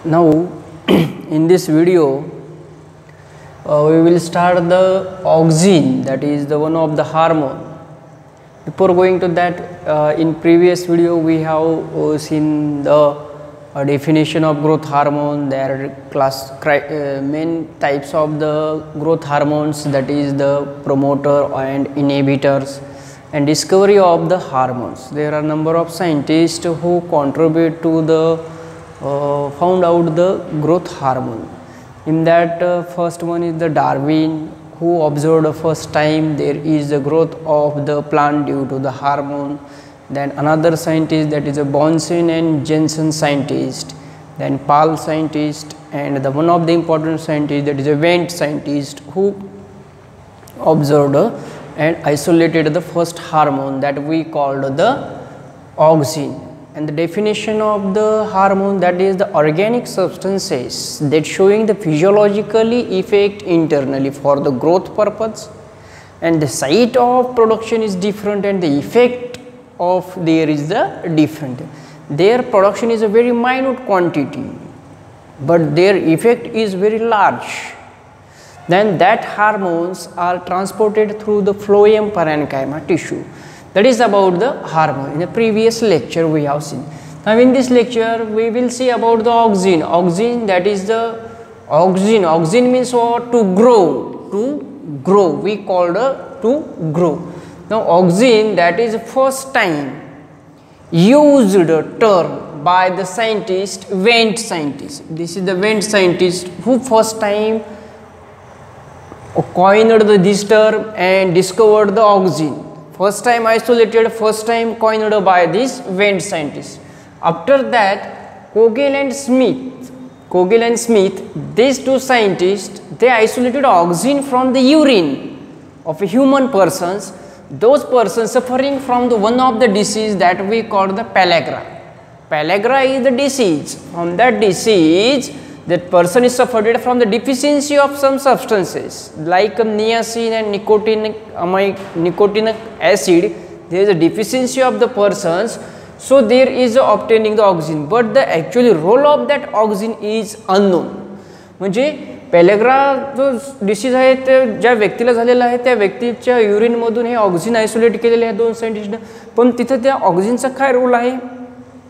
Now in this video we will start the auxin, that is the one of the hormone. Before going to that, in previous video we have seen the definition of growth hormone. There are main types of the growth hormones, that is the promoter and inhibitors, and discovery of the hormones. There are a number of scientists who contribute to the found out the growth hormone. In that first one is the Darwin, who observed the first time there is the growth of the plant due to the hormone. Then another scientist, that is a Bunsen and Jensen scientist, then Paul scientist, and the one of the important scientists, that is a Wendt scientist, who observed and isolated the first hormone that we called the auxin. And the definition of the hormone, that is the organic substances that showing the physiologically effect internally for the growth purpose, and the site of production is different and the effect of there is the different. Their production is a very minute quantity, but their effect is very large. Then that hormones are transported through the phloem parenchyma tissue. That is about the hormone. In the previous lecture we have seen. Now in this lecture we will see about the auxin. Auxin, that is the auxin. Auxin means what? To grow. To grow. We called to grow. Now auxin, that is first time used term by the scientist Wendt scientist. This is the Wendt scientist who first time coined this term and discovered the auxin. First time isolated, first time coined by this Wendt scientist. After that, Kogel and Smith, these two scientists, they isolated auxin from the urine of human persons. Those persons suffering from the one of the disease that we call the pellagra. Pellagra is the disease. From that disease, that person is suffered from the deficiency of some substances like niacin and nicotinic acid. There is a deficiency of the persons, so there is obtaining the auxin, but the actual role of that auxin is unknown. म्हणजे pellagra जो disease आहे ते ज्या व्यक्तीला झालेला आहे त्या व्यक्तीच्या युरिनमधून हे ऑक्सिजन आयसोलेट केलेले आहे दोन सायंटिस्टने, पण तिथं त्या ऑक्सिजनचा काय रोल आहे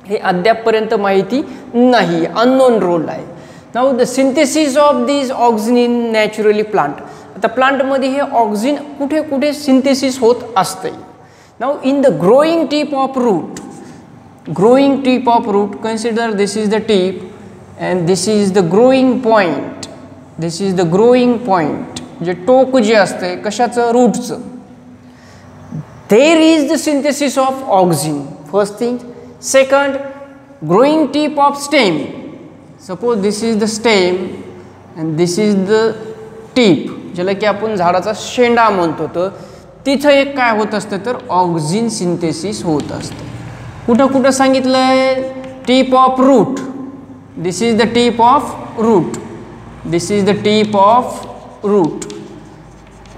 हे अद्यापपर्यंत माहिती नाही, अननोन रोल आहे. Now the synthesis of these auxin in naturally plant. आता प्लांट मध्ये हे ऑक्सिजन कुठे कुठे सिंथेसिस होत असते. Now in the growing tip of root, consider this is the tip and this is the growing point. This is the growing point. जे टोक जे असते कशाचं, रूटचं. There is the synthesis of auxin. First thing. Second, growing tip of stem. Suppose this is the stem and this is the tip, ज्याला की आपण झाडाचा शेंडा म्हणतो, तर तिथं एक काय होत असतं तर ऑक्सिजन सिंथेसिस होत असतं. कुठं कुठं सांगितलं आहे? Tip of root. This is the tip of root. This is the tip of root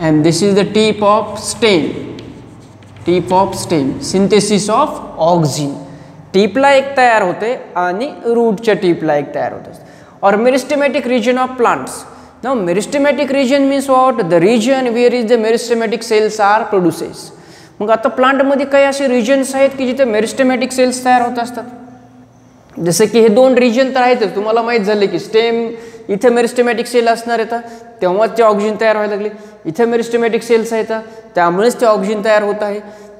and this is the tip of stem. Tip of stem. Synthesis of oxygen. टीपला एक तयार होते आणि रूटच्या टीपला एक तयार होत असते. और meristematic region of plants. Now meristematic region means what? The region where is the meristematic cells are produces. मग आता प्लांटमध्ये काही असे रिजन्स आहेत की जिथे मेरिस्टेमॅटिक सेल्स तयार होत असतात. जसे की हे दोन रिजन तर आहेतच, तुम्हाला माहीत झाले की स्टेम इथे मेरिस्टेमॅटिक सेल असणार आहेत, तेव्हाच ते ऑक्सिजन तयार व्हायला लागले. इथे मेरिस्टेमॅटिक सेल्स आहेत, त्यामुळेच ते ऑक्सिजन तयार होत आहे.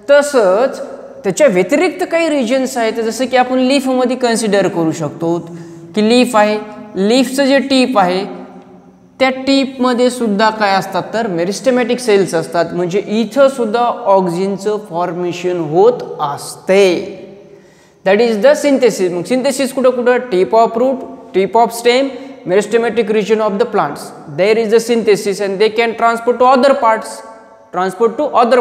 तसंच त्याच्या व्यतिरिक्त काही रिजन्स आहेत, जसं की आपण लीफमध्ये कन्सिडर करू शकतो की लीफ आहे, लीफचं जे टीप आहे त्या टीपमध्ये सुद्धा काय असतात तर मेरिस्टेमॅटिक सेल्स असतात. म्हणजे इथं सुद्धा ऑक्सिजनचं फॉर्मेशन होत असते. That is the synthesis. मग सिंथेसिस कुठं कुठं? Tip of root, tip of stem, meristematic region of the plants. There is the synthesis and they can transport to other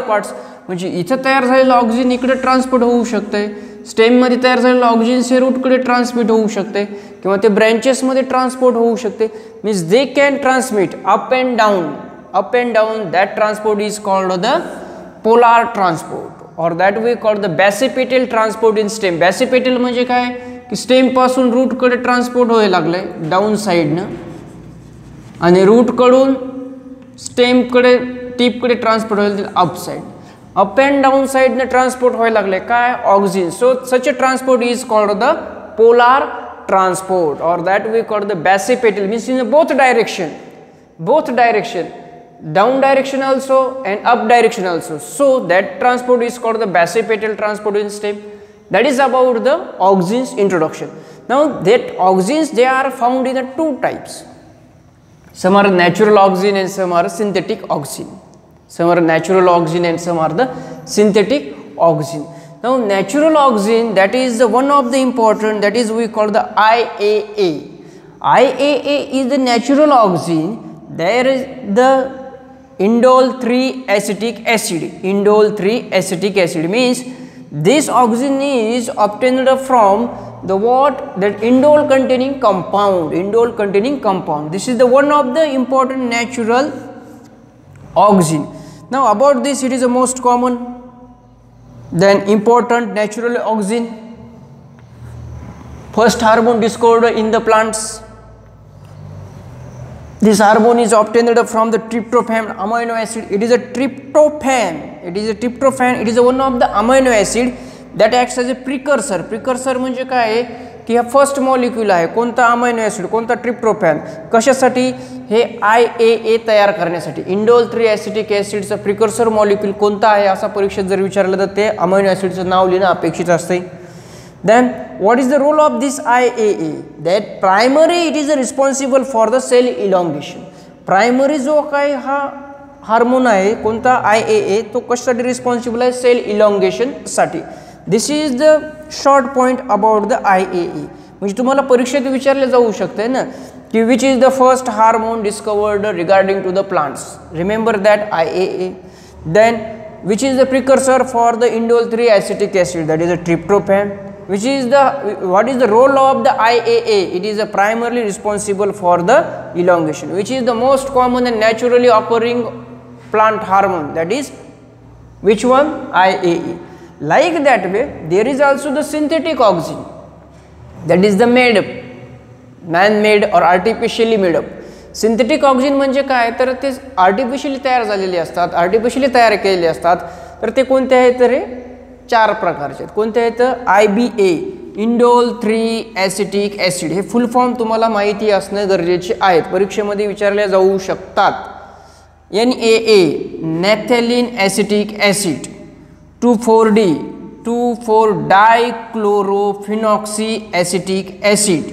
parts. म्हणजे इथं तयार झालेलं ऑक्सिजन इकडे ट्रान्सपोर्ट होऊ शकते. स्टेममध्ये तयार झालेलं ऑक्सिजन हे रूटकडे ट्रान्समिट होऊ शकते किंवा ते ब्रँचेसमध्ये ट्रान्सपोर्ट होऊ शकते. Means they can transmit up and down. That transport is called the polar transport, or that we call the basipetal transport in stem. Basipetal म्हणजे काय की स्टेमपासून रूटकडे ट्रान्सपोर्ट व्हायला लागलं आहे डाऊन साईडनं आणि रूटकडून स्टेमकडे टिपकडे ट्रान्सपोर्ट व्हायला up side, up and down साईडनं ट्रान्सपोर्ट व्हायला लागलं आहे काय oxygen. So such a transport is called the polar transport, or that we call the basipetal, means in both direction, down direction also and up direction also. So that transport is called the basipetal transport in stem. That is about the auxins introduction. Now that auxins, they are found in the two types. Some are natural auxin and some are synthetic auxin. Some are natural auxin and some are the synthetic auxin. Now natural auxin, that is the one of the important, that is we call the IAA. IAA is the natural auxin. There is the indole 3 acetic acid. Indole 3 acetic acid means this auxin is obtained from the what, that indole containing compound. Indole containing compound. This is the one of the important natural auxin. Now about this, it is the most common. Then important natural auxin, first hormone discovered in the plants. This hormone is obtained from the tryptophan amino acid. It is a tryptophan. It is a tryptophan. It is one of the amino acid that acts as a precursor. Precursor म्हणजे काय आहे की हा first molecule आहे कोणता amino acid, कोणता tryptophan. कशासाठी? हे IAA तयार करण्यासाठी. इंडोल 3 ॲसिटिक ॲसिडचं प्रिकर्सर मॉलिक्यूल कोणता आहे असा परीक्षेत जर विचारलं तर ते अमायनो ॲसिडचं नाव लिहिणं अपेक्षित असते. Then what is the role of this IAA? That primary, it is responsible for the cell elongation. Primary जो काय हा हार्मोन आहे कोणता IAA, तो कशासाठी रिस्पॉन्सिबल आहे? सेल इलॉंगेशन साठी. This is the short point about the IAA. म्हणजे तुम्हाला परीक्षेत विचारले जाऊ शकते ना की which is the first hormone discovered regarding to the plants. Remember that IAA. Then which is the precursor for the indole 3 acetic acid, that is a tryptophan. Which is the, what is the role of the IAA? It is a primarily responsible for the elongation, which is the most common and naturally occurring plant hormone, that is which one? IAA. Like that way, there is also the synthetic auxin, that is the made up, man-made or artificially made up. Synthetic auxin म्हणजे काय तर ते artificially तयार झालेले असतात, artificially तयार केलेले असतात. तर ते कोणते आहेत तर चार प्रकारचे आहेत. कोणते आहेत? IBA, indole 3 acetic acid. हे फुल फॉर्म तुम्हाला माहिती असणे गरजेचे आहेत, परीक्षेमध्ये विचारले जाऊ शकतात. NAA, naphthalene acetic acid. 2,4-D, two four dichlorophenoxy acetic acid.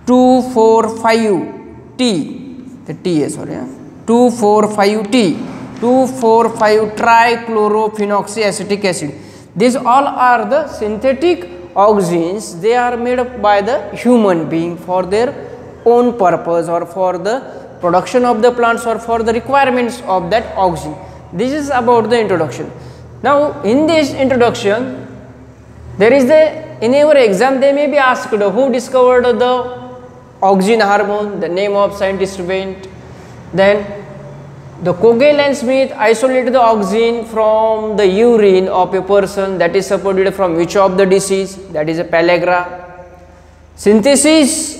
2,4,5-T, ते T आहे sorry, 2,4,5-T, two four five trichlorophenoxy acetic acid. These all are the synthetic auxins. They are made up by the human being for their own purpose or for the production of the plants or for the requirements of that auxin. This is about the introduction. Now in this introduction there is the, in our exam they may be asked who discovered the auxin hormone, the name of scientist went. Then the Kogel and Smith isolated the auxin from the urine of a person that is supported from which of the disease, that is a pellagra. Synthesis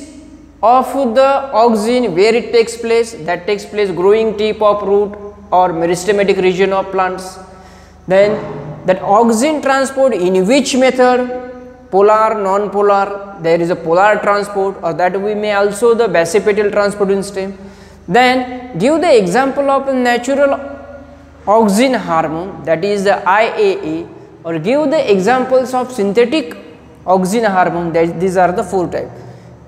of the auxin, where it takes place, that takes place growing tip of root or meristematic region of plants. Then that auxin transport in which method? Polar, non-polar. There is a polar transport, or that we may also the basipetal transport in stem. Then give the example of a natural auxin hormone, that is the IAA, or give the examples of synthetic auxin hormone, that these are the 4 types.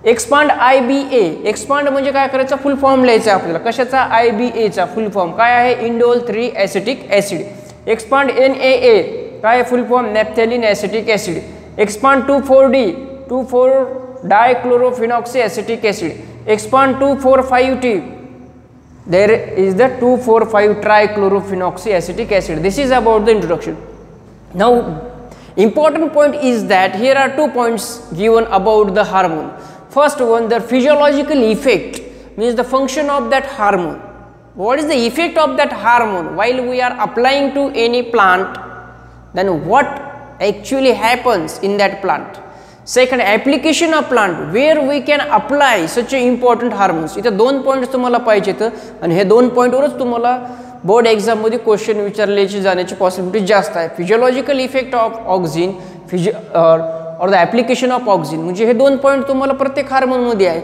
Expand IBA. Expand म्हणजे काय करायचं? फुल form लिहायचा आपल्याला. कशाचा? IBA चा फुल form काय आहे? Indole 3 acetic acid. Expand NAA काय full form? Naphthalene acetic acid. Expand 2,4-D, two four dichlorophenoxy acetic acid. Expand 2,4,5-T, there is the 2,4,5-trichlorophenoxy acetic acid. This is about the introduction. Now important point is that here are 2 points given about the hormone. First one, the physiological effect, means the function of that hormone. What is the effect of that hormone while we are applying to any plant? Then what actually happens in that plant? Second application of plant where we can apply such important hormones. इथे 2 points तुम्हाला पाहिजेत आणि हे 2 पॉईंटवरच तुम्हाला board एक्झाममध्ये question विचारल्याची जाण्याची possibility जास्त आहे. फिजिओलॉजिकल इफेक्ट ऑफ ऑक्झिन और द ॲप्लिकेशन ऑफ ऑक्झिन म्हणजे हे 2 पॉईंट तुम्हाला प्रत्येक हार्मोनमध्ये आहे.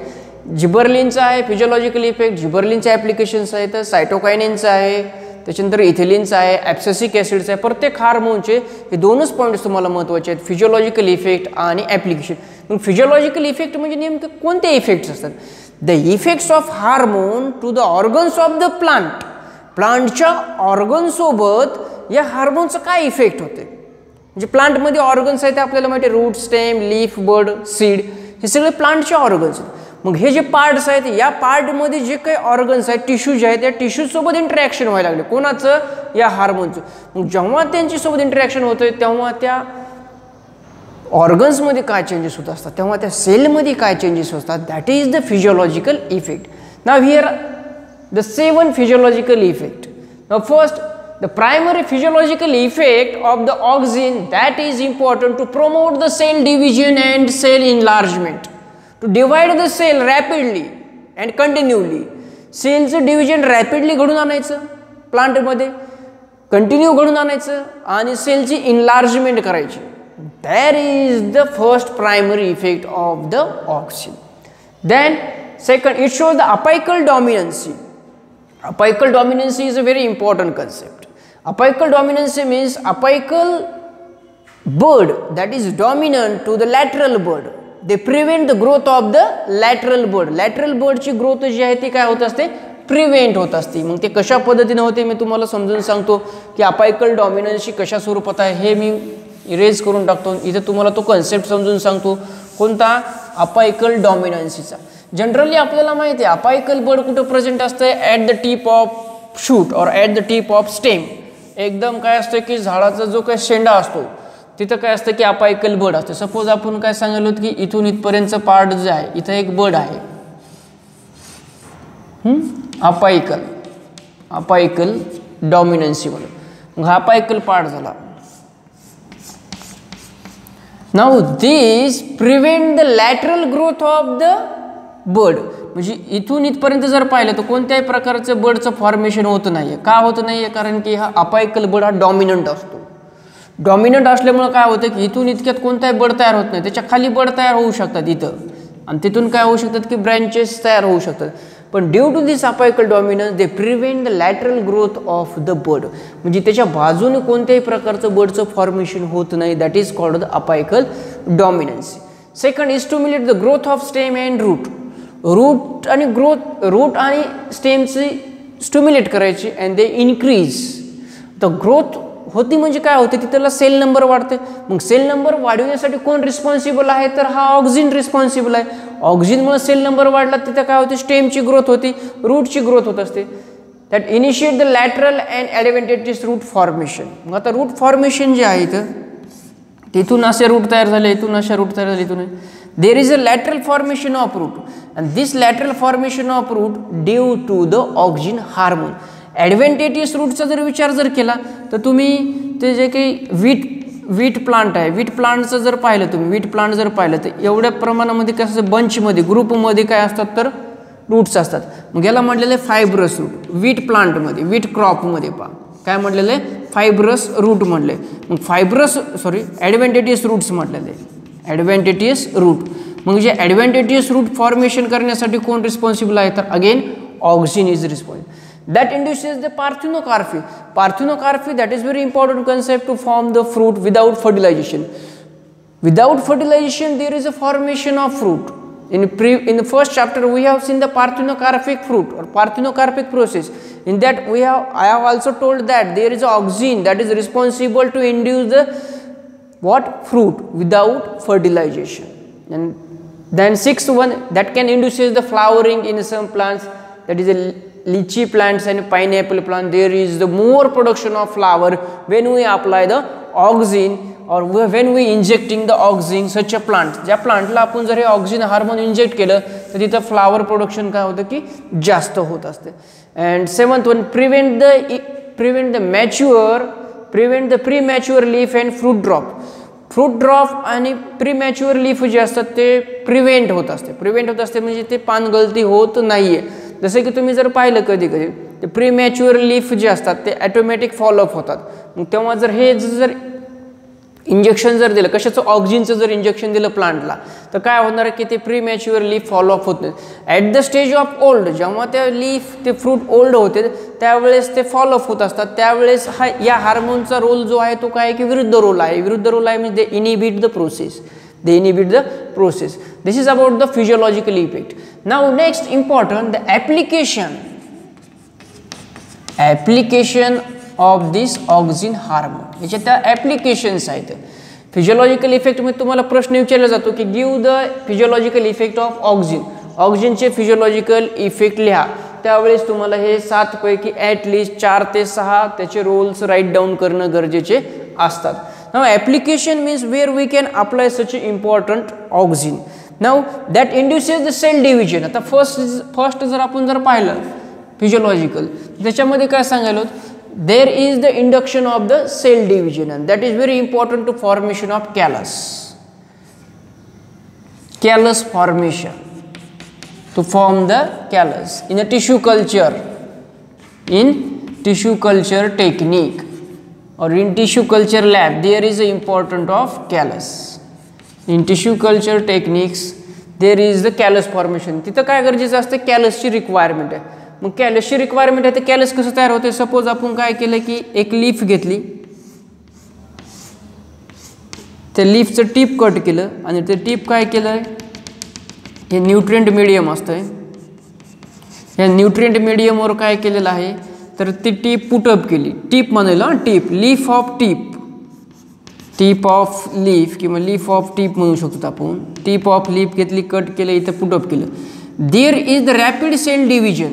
जिबर्लिनचा आहे फिजिओलॉजिकल इफेक्ट, जिबर्लिनचे ॲप्लिकेशन्स आहेत, सायटोकायनिनचं आहे, त्याच्यानंतर इथिलिनचं आहे, ॲब्सिसिक ॲसिडचं आहे. प्रत्येक हार्मोनचे हे 2च पॉईंट्स तुम्हाला महत्त्वाचे आहेत, फिजिओलॉजिकल इफेक्ट आणि ॲप्लिकेशन. मग फिजिओलॉजिकल इफेक्ट म्हणजे नेमके कोणते इफेक्ट्स असतात? The effects of hormone to the organs of the plant. प्लांटच्या ऑर्गनसोबत या हार्मोनचं काय इफेक्ट होते? म्हणजे प्लांटमध्ये ऑर्गन्स आहेत आपल्याला माहिती आहे, रूट, स्टेम, लीफ, बड, सीड, हे सगळे प्लांटचे ऑर्गन्स आहेत. मग हे जे पार्ट्स आहेत या पार्टमध्ये जे काही ऑर्गन्स आहेत, टिश्यूज आहेत, त्या टिश्यूजसोबत इंटरॅक्शन व्हायला लागले. कोणाचं? या हार्मोनचं. मग जेव्हा त्यांच्यासोबत इंटरॅक्शन होतं तेव्हा त्या ऑर्गन्समध्ये काय चेंजेस होत असतात, तेव्हा त्या सेलमध्ये काय चेंजेस होतात, that is the physiological effect. Now here the 7 physiological effect. Now first, the primary physiological effect of the auxin that is important to promote the cell division and cell enlargement, to divide the cell rapidly and continually. सेलचं division rapidly घडून आणायचं प्लांटमध्ये, continue घडून आणायचं आणि सेलची enlargement करायची. That is the first primary effect of the auxin. Then second, it shows the apical dominancy. Apical dominancy is a very important concept. Apical dominancy means apical bud that is dominant to the lateral bud. They prevent the growth of the lateral bud. Lateral bud ची growth जी आहे ती काय होत असते? Prevent होत असते. मग ते कशा पद्धतीने होते मी तुम्हाला समजून सांगतो की अपायकल डॉमिनन्सी कशा स्वरूपात आहे हे मी इरेज करून टाकतो. इथे तुम्हाला तो कन्सेप्ट समजून सांगतो. कोणता? अपायकल डॉमिनन्सीचा. जनरली आपल्याला माहिती आहे अपायकल बड कुठं प्रेझेंट असतं? At the tip of shoot और at the tip of stem. एकदम काय असतं की झाडाचा जो काही शेंडा असतो तिथं काय असतं की अपायकल बड असतं. सपोज आपण काय सांगितलं होतं की इथून इथपर्यंतचं पार्ट जे आहे इथं एक बड आहे, अपायकल डॉमिनन्सी म्हणून. मग हा अपायकल पार्ट झाला. Now this prevent the lateral growth of the bud. म्हणजे इथून इथपर्यंत जर पाहिलं तर कोणत्याही प्रकारचं बडचं फॉर्मेशन होत नाही आहे. का होत नाही आहे? कारण की हा अपायकल बड हा डॉमिनंट असतो. डॉमिनंट असल्यामुळे काय होतं की इथून इतक्यात कोणताही बड तयार होत नाही, त्याच्या खाली बड तयार होऊ शकतात इथं, आणि तिथून काय होऊ शकतात की ब्रँचेस तयार होऊ शकतात. पण due to this apical dominance they prevent the lateral growth of the bud. म्हणजे त्याच्या बाजूने कोणत्याही प्रकारचं बडचं फॉर्मेशन होत नाही. That is called the apical dominancy. Second is stimulate the growth of stem and root. Root आणि स्टेमची स्टिम्युलेट करायची and they increase the growth होती. म्हणजे काय होते? तिथला सेल नंबर वाढते. मग सेल नंबर वाढवण्यासाठी कोण रिस्पॉन्सिबल आहे? तर हा ऑक्झिन रिस्पॉन्सिबल आहे. ऑक्झिनमुळे सेल नंबर वाढला तिथं काय होते? स्टेमची ग्रोथ होती, रूटची ग्रोथ होत असते. That initiate the lateral and adventitious root formation. मग आता रूट फॉर्मेशन जे आहे इथं तिथून असे रूट तयार झाले, इथून अशा रूट तयार झाले, इथून there is a lateral formation of root and this lateral formation of root due to the auxin hormone. ॲडव्हेंटेटियस रूटचा जर विचार जर केला तर तुम्ही ते जे काही वीट प्लांट आहे, वीट प्लांटचं जर पाहिलं तुम्ही, वीट प्लांट जर पाहिलं तर एवढ्या प्रमाणामध्ये कसं बंचमध्ये ग्रुपमध्ये काय असतात तर रूट्स असतात. मग याला म्हटलेलं आहे फायब्रस रूट. वीट प्लांटमध्ये, वीट क्रॉपमध्ये पहा काय म्हटलेलं आहे? फायब्रस रूट म्हटले. मग ॲडव्हेंटेटियस रूट्स म्हटलेले आहे, ॲडव्हेंटेटियस रूट. मग जे ॲडव्हेंटेटियस रूट फॉर्मेशन करण्यासाठी कोण रिस्पॉन्सिबल आहे? तर again auxin is responsible. That induces the parthenocarpy. Parthenocarpy, that is very important concept to form the fruit without fertilization. Without fertilization, there is a formation of fruit. In the first chapter, we have seen the parthenocarpic fruit or parthenocarpic process. In that, I have also told that there is an auxin that is responsible to induce the fruit without fertilization. And then sixth one that can induce the flowering in some plants, that is a lychee plants and pineapple plant. There is the more production of flower when we apply the auxin or when we injecting the auxin such a plant. ज्या प्लांटला आपण जर हे auxin hormone inject केलं तर तिथं flower production काय होतं की जास्त होत असते. And seventh one prevent the premature leaf and fruit drop. Fruit drop आणि प्रीमॅच्युअर लीफ जे असतात ते प्रिव्हेंट होत असते म्हणजे ते पानगळती होत नाही आहे. जसं की तुम्ही जर पाहिलं कधी कधी ते प्रीमॅच्युअर लीफ जे असतात ते ॲटोमॅटिक फॉलोअप होतात. मग तेव्हा जर हे जर इंजेक्शन जर दिलं, कशाचं, ऑक्सिजनचं जर इंजेक्शन दिलं प्लांटला, तर काय होणार की ते प्रीमॅच्युअर लीफ फॉलोअप होत नाही. At the stage of old, जेव्हा त्या लीफ ते फ्रूट ओल्ड होते त्यावेळेस ते फॉलोअप होत असतात. त्यावेळेस या हार्मोनचा रोल जो आहे तो काय की विरुद्ध रोल आहे म्हणजे they inhibit the process. This is about the physiological effect. Now next important, the application of this auxin hormone. याच्या त्या ॲप्लिकेशन्स आहेत. फिजिओलॉजिकल इफेक्ट मध्ये तुम्हाला प्रश्न विचारला जातो की give the physiological effect of auxin. ऑक्सिनचे फिजिओलॉजिकल इफेक्ट लिहा. त्यावेळेस तुम्हाला हे 7 पैकी ॲटलिस्ट 4 ते 6 त्याचे रोल्स राईट डाऊन करणं गरजेचे असतात. Now application means where we can apply such an important auxin. Now that induces the cell division. आता फर्स्ट जर आपण जर पाहिलं फिजिओलॉजिकल, त्याच्यामध्ये काय सांगायला होतं, there is the induction of the cell division and that is very important to formation of callus formation, to form the callus in a tissue culture technique or in tissue culture lab. There is a important of callus. In tissue culture techniques there is the callus formation. तिथं काय गरजेचं असतं, कॅलसची requirement आहे. मग कॅलसची requirement आहे, ते callus कसं तयार होते. सपोज आपण काय केलं की एक लीफ घेतली, त्या लीफचं टीप कट केलं आणि ते टीप काय केलं, हे न्यूट्रिएंट मीडियम असतं, या न्यूट्रिएंट मीडियमवर काय केलेलं आहे तर ती टीप पुटअप केली. टीप म्हणायला टीप, लीफ ऑफ लीफ किंवा लीफ ऑफ टीप म्हणू शकतो आपण. टीप ऑफ लीफ घेतली, कट केलं, इथं पुटअप केलं. There is the rapid cell division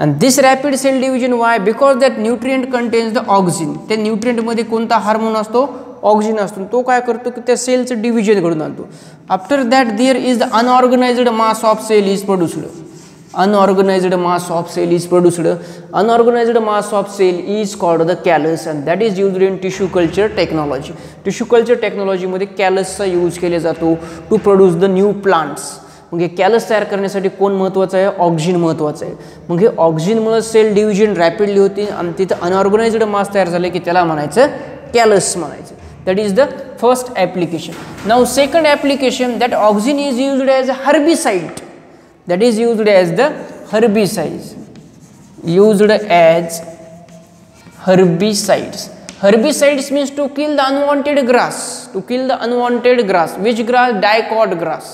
and this rapid cell division why, because that nutrient contains the auxin. त्या न्यूट्रिएंटमध्ये कोणता हार्मोन असतो, ऑक्सिन असतो. तो काय करतो की त्या सेलचं डिव्हिजन घडून आणतो. After that there is the unorganised mass of cell is produced. Unorganized mass of cell is produced. Unorganized mass of cell is called the callus and that is used in tissue culture technology. Tissue culture technology मध्ये कॅलसचा use केला जातो to produce the new plants. मग हे callus तयार करण्यासाठी कोण महत्त्वाचं आहे, ऑक्सिन महत्त्वाचं आहे. मग हे ऑक्सिनमुळे सेल डिव्हिजन रॅपिडली होती आणि तिथं अनऑर्गनाइज्ड मास तयार झाले की त्याला म्हणायचं कॅलस म्हणायचं. That is the first application. Now second application, that auxin is used as a herbicide. That is used as the herbicides. Herbicides means to kill the unwanted grass. Which grass? Dicot grass.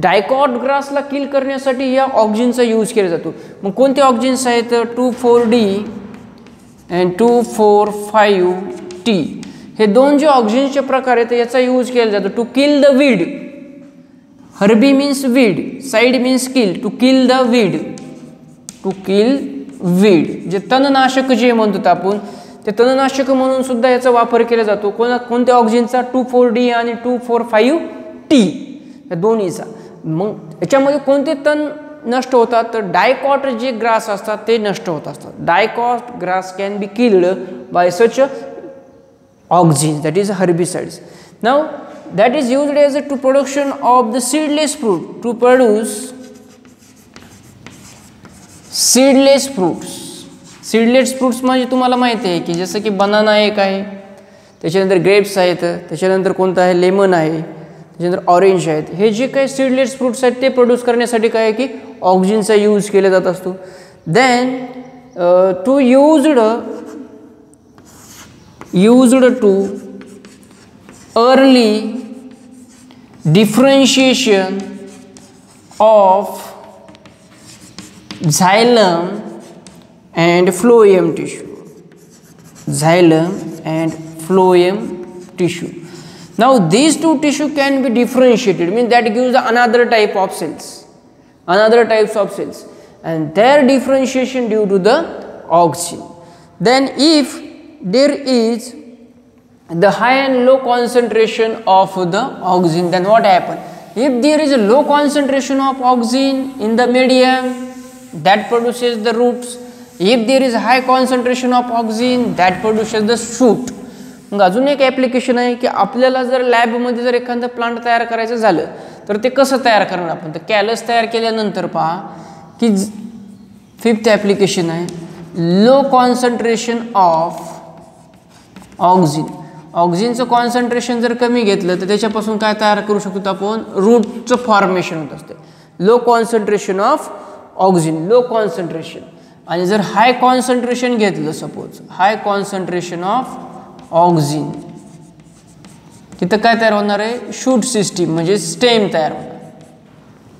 Dicot grass ला किल करण्यासाठी या ऑक्सिनचा use केला जातो. मग कोणते auxins आहेत, 2,4-D and 2,4,5-T. हे दोन जे ऑक्सिनचे प्रकार आहेत याचा यूज केला जातो to kill the weed. Herbi means weed, cide means kill, to kill the weed. जे तणनाशक जे म्हणतो आपण, ते तणनाशक म्हणून सुद्धा याचा वापर केला जातो. कोणत्या ऑक्सिनचा, 2,4-D आणि 2,4,5-T या दोन्हीचा. मग याच्यामध्ये कोणते तण नष्ट होतात तर डायकॉट जे ग्रास असतात ते नष्ट होत असतात. Dicot grass can be killed by such auxin, that is herbicides. Now that is used as a to production of the seedless fruit, to produce seedless fruits म्हणजे तुम्हाला माहिती आहे की जसं की बनाना एक आहे, त्याच्यानंतर ग्रेप्स आहेत, त्याच्यानंतर कोणतं आहे, लेमन आहे, त्याच्यानंतर ऑरेंज आहेत. हे जे काही सीडलेस फ्रूट्स आहेत ते प्रोड्यूस करण्यासाठी काय आहे की ऑक्सिनचा यूज केला जात असतो. Then to used to early differentiation of xylem and phloem tissue. Now these two tissue can be differentiated, means that gives another types of cells and their differentiation due to the auxin. Then if there is the high and low concentration of the auxin, then what happen? If there is a low concentration of auxin in the medium, that produces the roots. If there is high concentration of auxin, that produces the shoot. मग अजून एक application आहे की आपल्याला जर लॅबमध्ये जर एखादं प्लांट तयार करायचं झालं तर ते कसं तयार करणार आपण, तर कॅलस तयार केल्यानंतर पहा की 5th ॲप्लिकेशन आहे लो कॉन्सन्ट्रेशन ऑफ ऑक्सिन. ऑक्सिनचं कॉन्सन्ट्रेशन जर कमी घेतलं तर त्याच्यापासून काय तयार करू शकतो आपण, रूटचं फॉर्मेशन होत असते. Low concentration of auxin, low concentration. आणि जर हाय कॉन्सन्ट्रेशन घेतलं suppose, high concentration of auxin, तिथं काय तयार होणार आहे, शूट सिस्टीम म्हणजे स्टेम तयार होणार.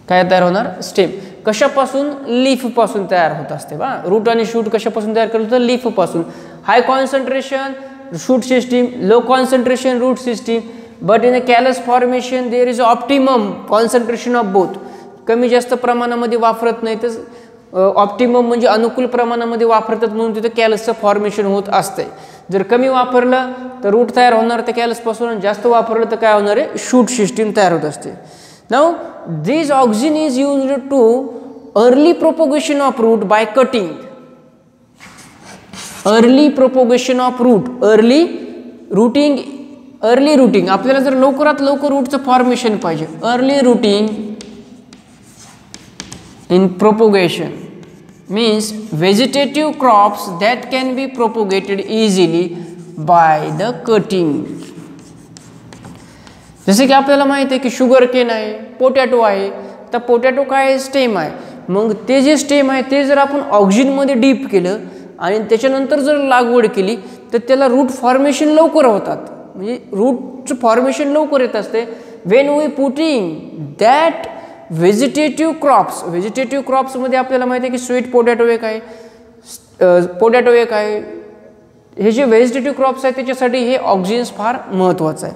काय तयार होणार, स्टेम. कशापासून, लीफ पासून तयार होत असते बा. रूट आणि शूट कशापासून तयार करतो, तर लीफ पासून. High concentration shoot system, low concentration root system. But in a callus formation there is optimum concentration of both. कमी जास्त प्रमाणामध्ये वापरत नाही तर ऑप्टिमम म्हणजे अनुकूल प्रमाणामध्ये वापरतात म्हणून तिथे कॅलसचं फॉर्मेशन होत असते. जर कमी वापरलं तर रूट तयार होणार त्या कॅलसपासून, जास्त वापरलं तर काय होणार आहे, शूट सिस्टीम तयार होत असते. Now this auxin is used to early propagation of root by cutting. Early propagation of root, early rooting. आपल्याला जर लवकरात लवकर रूटचं फॉर्मेशन पाहिजे, early rooting in propagation means vegetative crops that can be propagated easily by the cutting. जसे की आपल्याला माहिती आहे की शुगर केन आहे, पोटॅटो आहे. तर पोटॅटो काय स्टेम आहे, मग ते जे स्टेम आहे ते जर आपण ऑक्सिनमध्ये डीप केलं आणि त्याच्यानंतर जर लागवड केली तर त्याला रूट फॉर्मेशन लवकर होतात, म्हणजे रूटचं फॉर्मेशन लवकर येत असते. When we putting that vegetative क्रॉप्समध्ये आपल्याला माहिती आहे की स्वीट पोटॅटो एक आहे, पोटॅटो एक आहे. हे जे व्हेजिटेटिव्ह क्रॉप्स आहेत त्याच्यासाठी हे ऑक्सिन्स फार महत्त्वाचं आहे.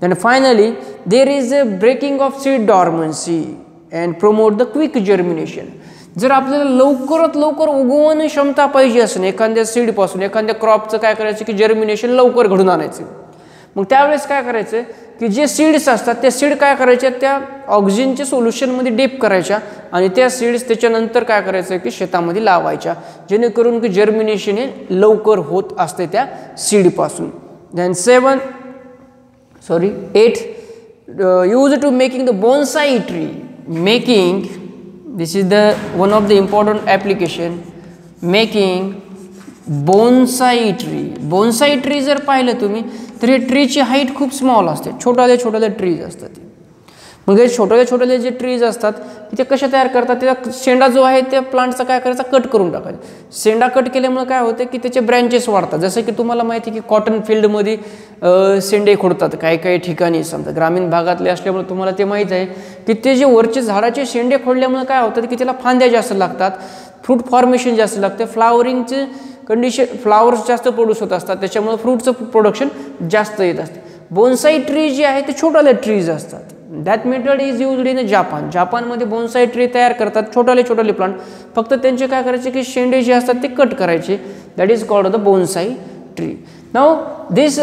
And finally there is a breaking of seed dormancy and promote the quick germination. जर आपल्याला लवकरात लवकर उगवण क्षमता पाहिजे असेल एखाद्या सीडपासून, एखाद्या क्रॉपचं काय करायचं की जर्मिनेशन लवकर घडून आणायचं. मग त्यावेळेस काय करायचं की जे सीड्स असतात त्या सीड काय करायच्या, त्या ऑक्सिनच्या सोल्युशनमध्ये डीप करायच्या आणि त्या सीड्स त्याच्यानंतर काय करायचं की शेतामध्ये लावायच्या, जेणेकरून की जर्मिनेशन हे लवकर होत असते त्या सीडपासून. Then 8 use to making the bonsai tree. Making, this is the one of the important application, making bonsai tree. Bonsai tree जर पाहिलं तुम्ही तर हे ट्रीची हाईट खूप स्मॉल असते, छोटाले ट्रीज असतात. मग हे छोटाले जे ट्रीज असतात ते कशा तयार करतात, त्याचा शेंडा जो आहे त्या प्लांटचा काय करायचा, कट करून टाकायचा. शेंडा कट केल्यामुळे काय होतं की त्याचे ब्रँचेस वाढतात. जसं की तुम्हाला माहिती आहे की कॉटन फील्डमध्ये शेंडे खोडतात काही ठिकाणी, समजा ग्रामीण भागातले असल्यामुळे तुम्हाला ते माहीत आहे की ते जे वरचे झाडाचे शेंडे खोडल्यामुळे काय होतं की त्याला फांद्या जास्त लागतात, फ्रूट फॉर्मेशन जास्त लागते, फ्लावरिंगचे कंडिशन, फ्लावर्स जास्त प्रोड्यूस होत असतात, त्याच्यामुळे फ्रूटचं प्रोडक्शन जास्त येत असते. बोन्साई ट्री जे आहे ते छोटाले ट्रीज असतात. That method is used in Japan. जापानमध्ये बोन्साई ट्री तयार करतात, छोटाले प्लांट. फक्त त्यांचे काय करायचे की शेंडे जे असतात ते कट करायचे. That is called the bonsai tree. Now this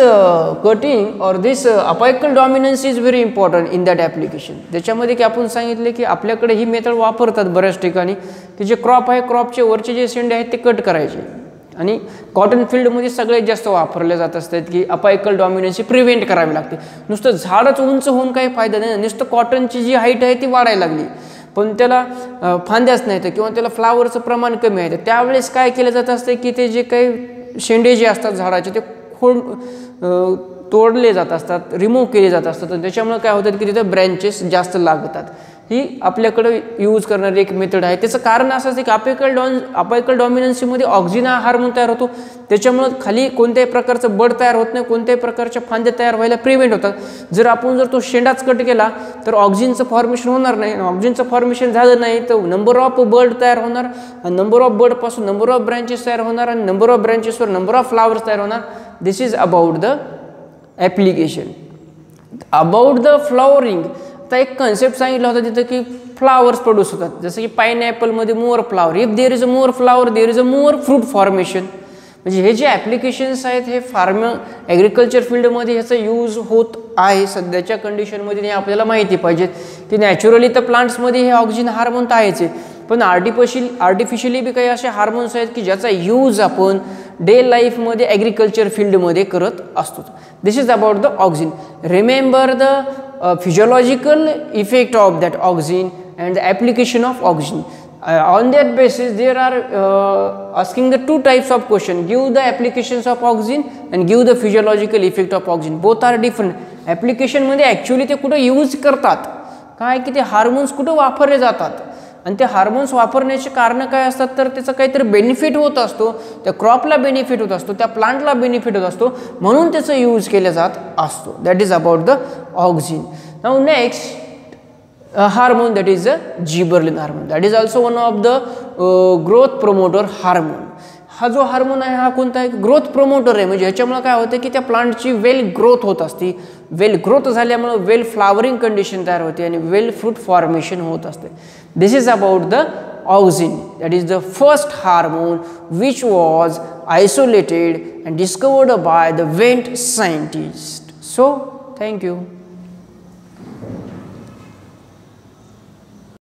cutting और this apical dominance is very important in that application. त्याच्यामध्ये की आपण सांगितले की आपल्याकडे ही मेथड वापरतात बऱ्याच ठिकाणी की जे क्रॉप आहे, क्रॉपचे वरचे जे शेंडे आहेत ते कट करायचे. आणि कॉटन फील्डमध्ये सगळ्यात जास्त वापरले जात असतात की अपायकल डॉमिनन्सी प्रिव्हेंट करावी लागते. नुसतं झाडच उंच होऊन काही फायदा नाही, नुसतं कॉटनची जी हाईट आहे ती वाढायला लागली पण त्याला फांद्याच नाही तर किंवा त्याला फ्लावरचं प्रमाण कमी आहे, तर त्यावेळेस काय केलं जात असते की ते जे काही शेंडे जे असतात झाडाचे ते तोडले जात असतात, रिमूव्ह केले जात असतात. आणि त्याच्यामुळे काय होतं की तिथे ब्रँचेस जास्त लागतात. ही आपल्याकडे यूज करणारी एक मेथड आहे. त्याचं कारण असं असतं की अपायकल डॉमिनन्सीमध्ये ऑक्सिन हा हार्मोन तयार होतो, त्याच्यामुळे खाली कोणत्याही प्रकारचं बड तयार होत नाही, कोणत्याही प्रकारच्या फांद्या तयार व्हायला प्रिव्हेंट होतात. जर आपण तो शेंडाच कट केला तर ऑक्सिनचं फॉर्मेशन होणार नाही. ऑक्सिनचं फॉर्मेशन झालं नाही तर नंबर ऑफ बर्ड तयार होणार, आणि नंबर ऑफ बर्डपासून नंबर ऑफ ब्रँचेस तयार होणार, आणि नंबर ऑफ ब्रँचेसवर नंबर ऑफ फ्लावर्स तयार होणार. This is about the application. About the flowering आता एक कन्सेप्ट सांगितला होता तिथं की फ्लावर्स प्रोड्यूस होतात. जसं की पायनॅपलमध्ये more flower, if there is a more flower there is a more fruit formation. म्हणजे हे जे ॲप्लिकेशन्स आहेत हे ॲग्रिकल्चर फील्डमध्ये ह्याचा यूज होत आहे सध्याच्या कंडिशनमध्ये. हे आपल्याला माहिती पाहिजे की नॅचरली तर प्लांट्समध्ये हे ऑक्सिजन हार्मोन तर आहेच आहे, पण आर्टिफिशियली बी काही असे हार्मोन्स आहेत की ज्याचा यूज आपण डे लाईफमध्ये ॲग्रिकल्चर फील्डमध्ये करत असतो. This is about the auxin. Remember the physiological effect of that auxin and the application of oxygen. On that basis there are asking the two types of question, give the applications of oxygen and give the physiological effect of oxygen. Both are different. application मध्ये actually ते कुठं use करतात काय की ते hormones कुठं वापरले जातात आणि ते हार्मोन्स वापरण्याचे कारण काय असतात तर त्याचा काहीतरी बेनिफिट होत असतो, त्या क्रॉपला बेनिफिट होत असतो, त्या प्लांटला बेनिफिट होत असतो म्हणून त्याचा यूज केला जात असतो. That is about the auxin. Now next hormone, that is a gibberellin hormone. That is also one of the growth promoter hormone. हा जो हार्मोन आहे हा कोणता आहे? ग्रोथ प्रोमोटर आहे. म्हणजे ह्याच्यामुळे काय होतं की त्या प्लांटची वेल ग्रोथ होत असते. वेल ग्रोथ झाल्यामुळे वेल फ्लावरिंग कंडिशन तयार होते आणि वेल फ्रूट फॉर्मेशन होत असते. This is about the auxin. That is the first hormone which was isolated and discovered by the Went scientist. So thank you.